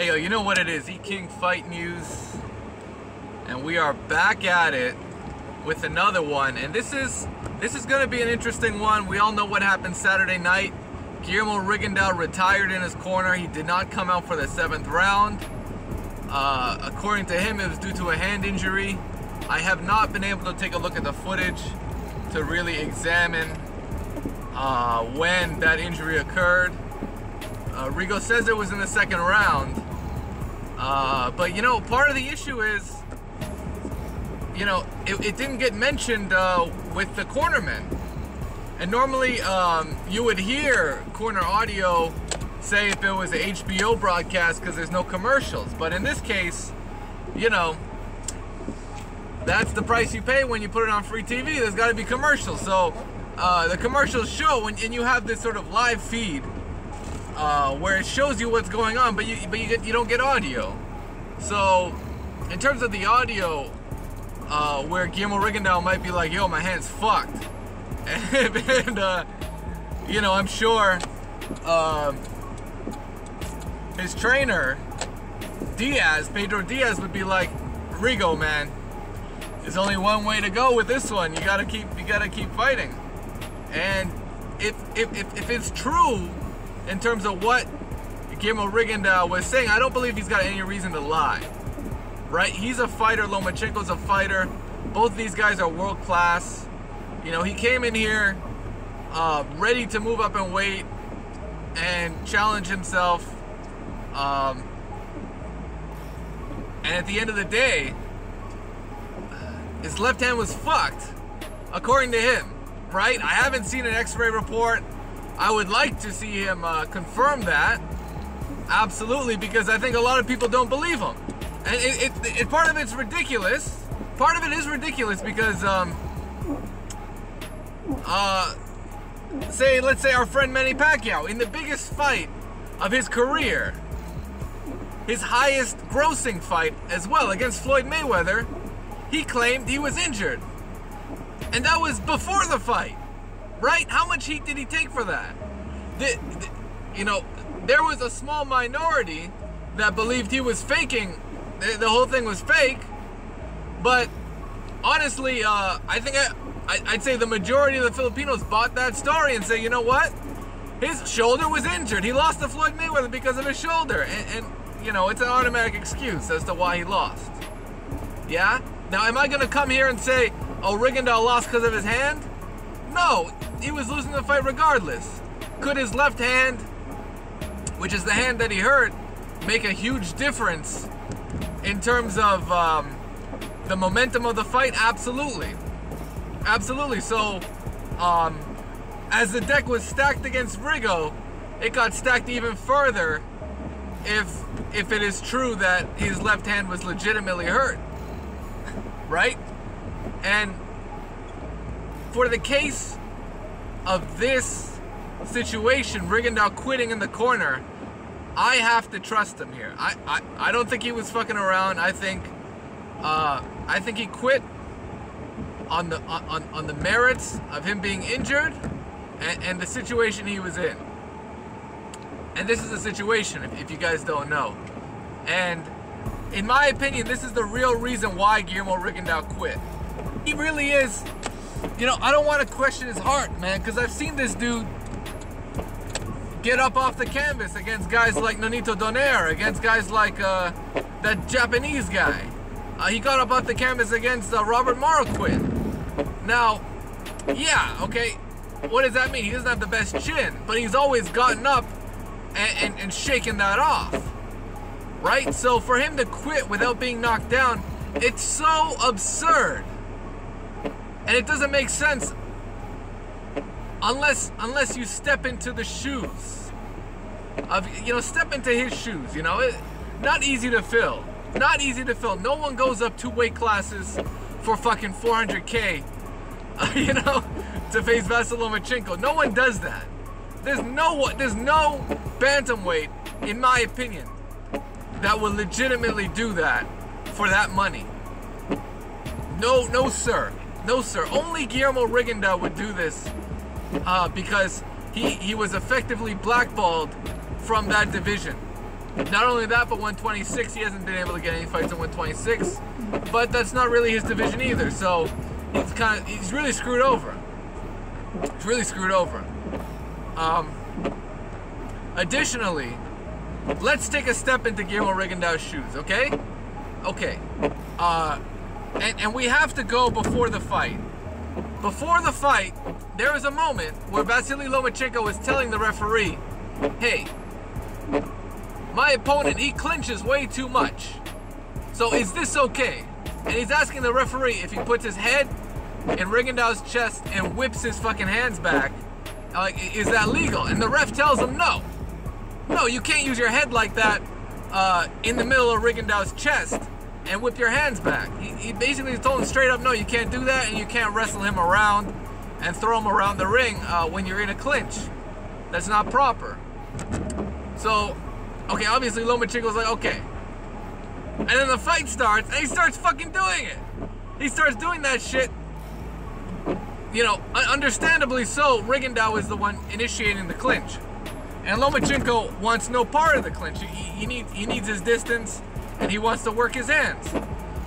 Hey, yo, you know what it is? E-King Fight News. And we are back at it with another one. And this is going to be an interesting one. We all know what happened Saturday night. Guillermo Rigondeaux retired in his corner. He did not come out for the 7th round. According to him, it was due to a hand injury. I have not been able to take a look at the footage to really examine when that injury occurred. Rigo says it was in the 2nd round. But, you know, part of the issue is, you know, it didn't get mentioned with the cornermen. And normally you would hear corner audio say if it was an HBO broadcast because there's no commercials. But in this case, you know, that's the price you pay when you put it on free TV. There's got to be commercials. So the commercials show, and you have this sort of live feed where it shows you what's going on, but you don't get audio. So in terms of the audio, where Guillermo Rigondeaux might be like, yo, my hand's fucked. And you know, I'm sure his trainer, Pedro Diaz, would be like, Rigo, man, there's only one way to go with this one. You gotta keep fighting. And if it's true in terms of what Guillermo Rigondeaux was saying, I don't believe he's got any reason to lie. Right? He's a fighter. Lomachenko's a fighter. Both these guys are world class. You know, he came in here ready to move up in weight and challenge himself. And at the end of the day, his left hand was fucked, according to him. Right? I haven't seen an X-ray report. I would like to see him confirm that. Absolutely, because I think a lot of people don't believe him. And part of it's ridiculous. Part of it is ridiculous because, let's say our friend Manny Pacquiao, in the biggest fight of his career, his highest grossing fight as well, against Floyd Mayweather, he claimed he was injured. And that was before the fight, right? How much heat did he take for that? You know, there was a small minority that believed he was faking. The whole thing was fake. But honestly, I think I'd say the majority of the Filipinos bought that story and say, you know what? His shoulder was injured. He lost to Floyd Mayweather because of his shoulder. And you know, it's an automatic excuse as to why he lost. Yeah? Now, am I going to come here and say, oh, Rigondeaux lost because of his hand? No, he was losing the fight regardless. Could his left hand, which is the hand that he hurt, make a huge difference in terms of the momentum of the fight? Absolutely. Absolutely. So, as the deck was stacked against Rigo, it got stacked even further if it is true that his left hand was legitimately hurt. Right? And for the case of this situation, Rigondeaux quitting in the corner, I have to trust him here. I don't think he was fucking around. I think he quit on the merits of him being injured and the situation he was in. And this is a situation, if you guys don't know. And in my opinion, this is the real reason why Guillermo Rigondeaux quit. He really is, you know, I don't want to question his heart, man, because I've seen this dude get up off the canvas against guys like Nonito Donaire, against guys like that Japanese guy. He got up off the canvas against Robert Marquardt. Now, yeah, okay, what does that mean? He doesn't have the best chin, but he's always gotten up and shaken that off. Right? So for him to quit without being knocked down, it's so absurd. And it doesn't make sense unless you step into the shoes of, you know, step into his shoes, you know. Not easy to fill. Not easy to fill. No one goes up 2 weight classes for fucking 400K, you know, to face Vasyl Lomachenko. No one does that. There's no bantamweight, in my opinion, that will legitimately do that for that money. No, sir. No, sir. Only Guillermo Rigondeaux would do this because he was effectively blackballed from that division. Not only that, but 126, he hasn't been able to get any fights in 126. But that's not really his division either. So he's really screwed over. He's really screwed over. Additionally, let's take a step into Guillermo Rigondeaux's shoes, okay? Okay. And we have to go before the fight. Before the fight, there was a moment where Vasily Lomachenko was telling the referee, hey, my opponent, he clinches way too much. So is this okay? And he's asking the referee if he puts his head in Rigondeaux's chest and whips his fucking hands back, like, is that legal? And the ref tells him no. No, you can't use your head like that in the middle of Rigondeaux's chest and whip your hands back. He basically told him straight up, no, you can't do that, and you can't wrestle him around and throw him around the ring when you're in a clinch. That's not proper. So, okay, obviously Lomachenko's like, okay. And then the fight starts, and he starts fucking doing it. He starts doing that shit. You know, understandably so, Rigondeaux is the one initiating the clinch. And Lomachenko wants no part of the clinch. He needs his distance, and he wants to work his hands.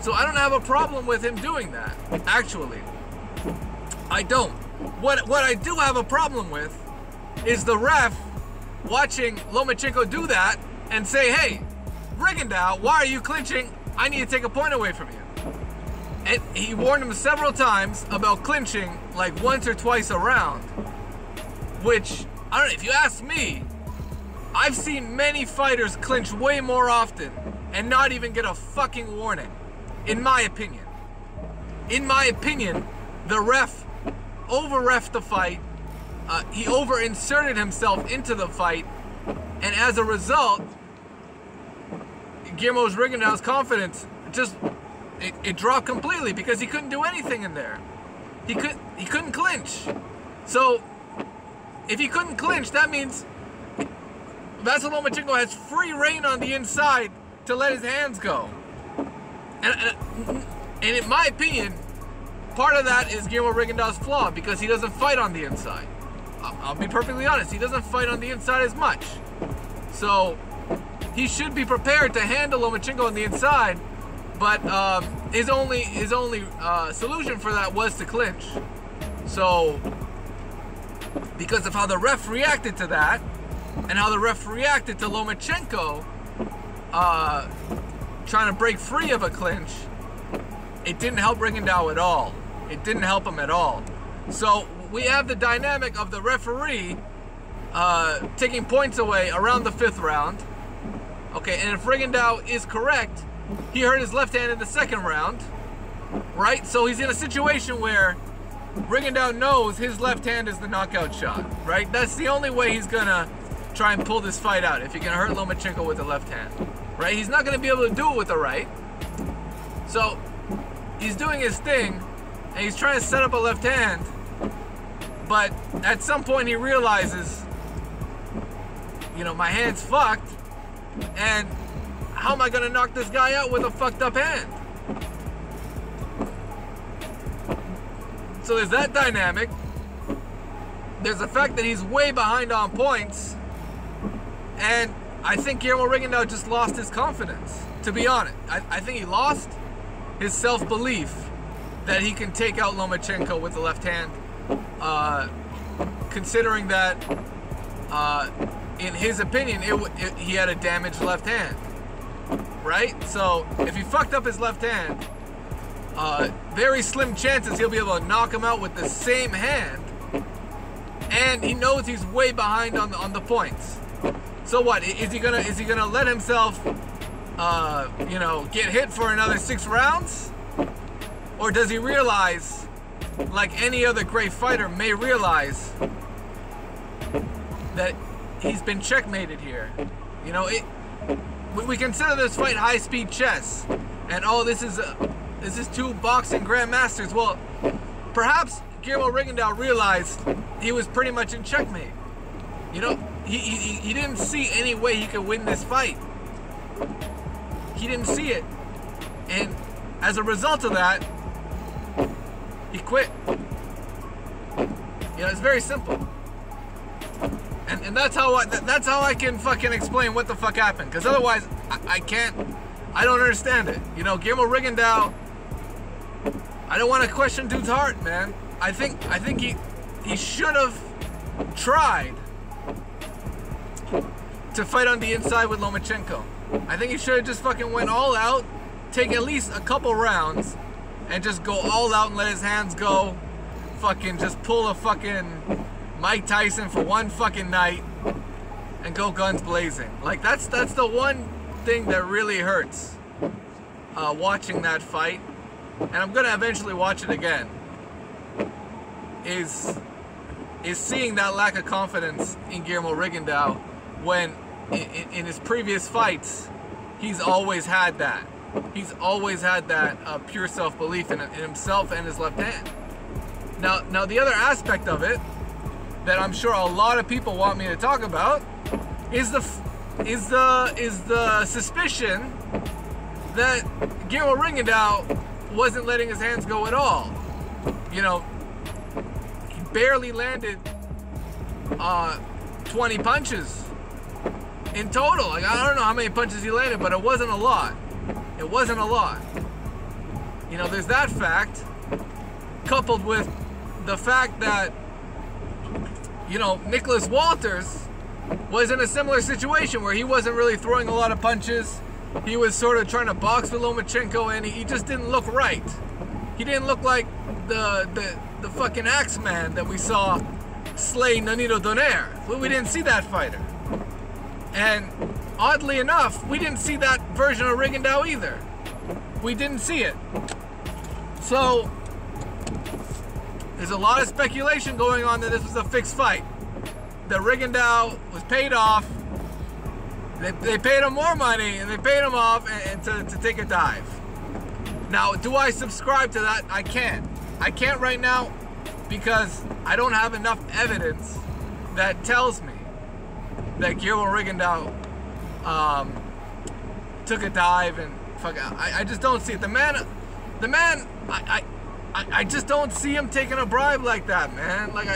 So I don't have a problem with him doing that, actually. I don't. What I do have a problem with is the ref watching Lomachenko do that and say, hey, Rigondeaux, why are you clinching? I need to take a point away from you. And he warned him several times about clinching, like once or twice a round. Which, I don't know, if you ask me, I've seen many fighters clinch way more often and not even get a fucking warning, in my opinion. In my opinion, the ref over-refed the fight, he over-inserted himself into the fight, and as a result, Guillermo Rigondeaux's confidence just, it dropped completely because he couldn't do anything in there. He couldn't clinch. So, if he couldn't clinch, that means Vasily Lomachenko has free reign on the inside to let his hands go. And in my opinion, part of that is Guillermo Rigondeaux's flaw because he doesn't fight on the inside. I'll be perfectly honest, he doesn't fight on the inside as much. So he should be prepared to handle Lomachenko on the inside, but his only solution for that was to clinch. So because of how the ref reacted to that, and how the ref reacted to Lomachenko trying to break free of a clinch, it didn't help Rigondeaux at all. It didn't help him at all. So we have the dynamic of the referee taking points away around the 5th round. Okay, and if Rigondeaux is correct, he hurt his left hand in the 2nd round, right? So he's in a situation where Rigondeaux knows his left hand is the knockout shot, right? That's the only way he's gonna try and pull this fight out, if he can hurt Lomachenko with the left hand, right? He's not gonna be able to do it with the right. So he's doing his thing, and he's trying to set up a left hand, but at some point he realizes, you know, my hand's fucked, and how am I gonna knock this guy out with a fucked up hand? So there's that dynamic. There's the fact that he's way behind on points, and I think Guillermo Rigondeaux just lost his confidence, to be honest. I think he lost his self-belief that he can take out Lomachenko with the left hand, considering that, in his opinion, he had a damaged left hand, right? So if he fucked up his left hand, very slim chances he'll be able to knock him out with the same hand, and he knows he's way behind on the points. So what, is he gonna let himself you know, get hit for another 6 rounds? Or does he realize, like any other great fighter may realize, that he's been checkmated here? You know, we consider this fight high-speed chess, and oh, this is 2 boxing grandmasters. Well, perhaps Guillermo Rigondeaux realized he was pretty much in checkmate. You know, he didn't see any way he could win this fight. He didn't see it, and as a result of that, he quit. You know, it's very simple. And that's how I can fucking explain what the fuck happened. Because otherwise, I can't. I don't understand it. You know, Guillermo Rigondeaux. I don't want to question dude's heart, man. I think he should have tried to fight on the inside with Lomachenko. I think he should have just fucking went all out, take at least a couple rounds, and just go all out and let his hands go. Fucking just pull a fucking Mike Tyson for one fucking night and go guns blazing. Like that's the one thing that really hurts watching that fight, and I'm gonna eventually watch it again. Is seeing that lack of confidence in Guillermo Rigondeaux when in his previous fights he's always had that. He's always had that pure self-belief in himself and his left hand. Now the other aspect of it that I'm sure a lot of people want me to talk about is the suspicion that Guillermo Rigondeaux wasn't letting his hands go at all. You know, he barely landed 20 punches in total. Like, I don't know how many punches he landed, but it wasn't a lot. It wasn't a lot. You know, there's that fact, coupled with the fact that, you know, Nicholas Walters was in a similar situation where he wasn't really throwing a lot of punches. He was sort of trying to box with Lomachenko, and he just didn't look right. He didn't look like the fucking Axeman that we saw slay Nonito Donaire. We didn't see that fighter. And oddly enough, we didn't see that version of Rigondeaux either. We didn't see it. So there's a lot of speculation going on that this was a fixed fight. That Rigondeaux was paid off. They paid him more money and they paid him off and to take a dive. Now, do I subscribe to that? I can't. I can't right now because I don't have enough evidence that tells me that Guillermo Rigondeaux took a dive and fuck. I just don't see it. The man. I just don't see him taking a bribe like that, man. Like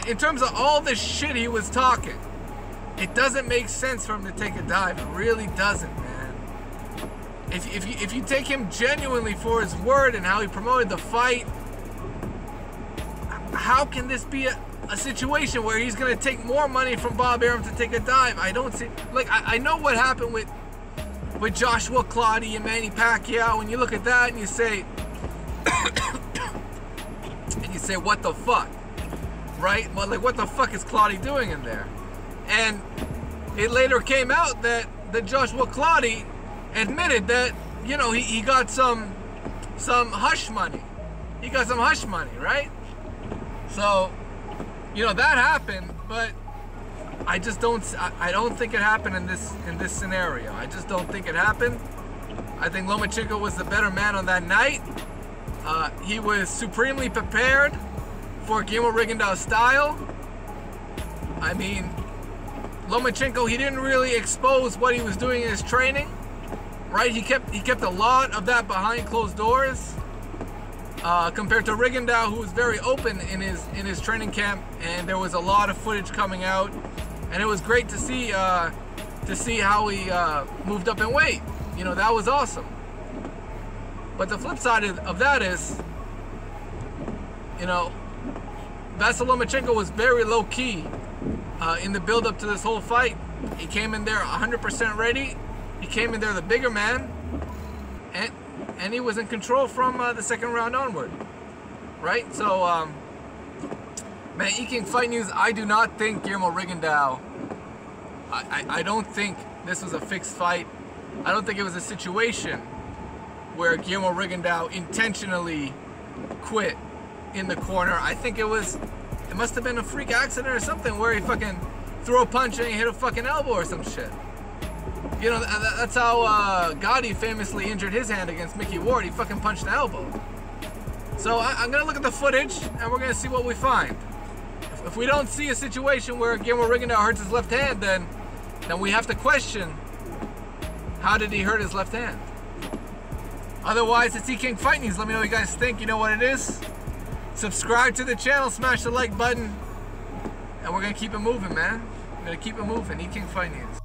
in terms of all the shit he was talking, it doesn't make sense for him to take a dive. It really doesn't, man. If you take him genuinely for his word and how he promoted the fight, how can this be a situation where he's gonna take more money from Bob Arum to take a dive? I don't see. Like I know what happened with Joshua Clottey and Manny Pacquiao, and you look at that and you say, what the fuck, right? Well, like, what the fuck is Clottey doing in there? And it later came out that Joshua Clottey admitted that, you know, he got some hush money. He got some hush money, right? So, you know, that happened, but I just don't think it happened in this scenario. I just don't think it happened. I think Lomachenko was the better man on that night. He was supremely prepared for Guillermo Rigondeaux's style. I mean, Lomachenko, he didn't really expose what he was doing in his training, right? He kept a lot of that behind closed doors, compared to Rigondeaux, who was very open in his training camp, and there was a lot of footage coming out, and it was great to see how he moved up in weight. You know, that was awesome. But the flip side of that is, you know, Vasyl Lomachenko was very low-key in the build-up to this whole fight. He came in there 100% ready. He came in there the bigger man, and he was in control from the second round onward, right? So, man, Eking Fight News, I do not think Guillermo Rigondeaux, I don't think this was a fixed fight. I don't think it was a situation where Guillermo Rigondeaux intentionally quit in the corner. I think it must have been a freak accident or something where he fucking threw a punch and he hit a fucking elbow or some shit. You know, that's how Gotti famously injured his hand against Mickey Ward. He fucking punched the elbow. So I'm gonna look at the footage and we're gonna see what we find. If we don't see a situation where Guillermo Rigondeaux hurts his left hand, then we have to question, how did he hurt his left hand? Otherwise, it's Eking Fight News. Let me know what you guys think. You know what it is. Subscribe to the channel, smash the like button, and we're gonna keep it moving, man. I'm gonna keep it moving. Eat King Fight News.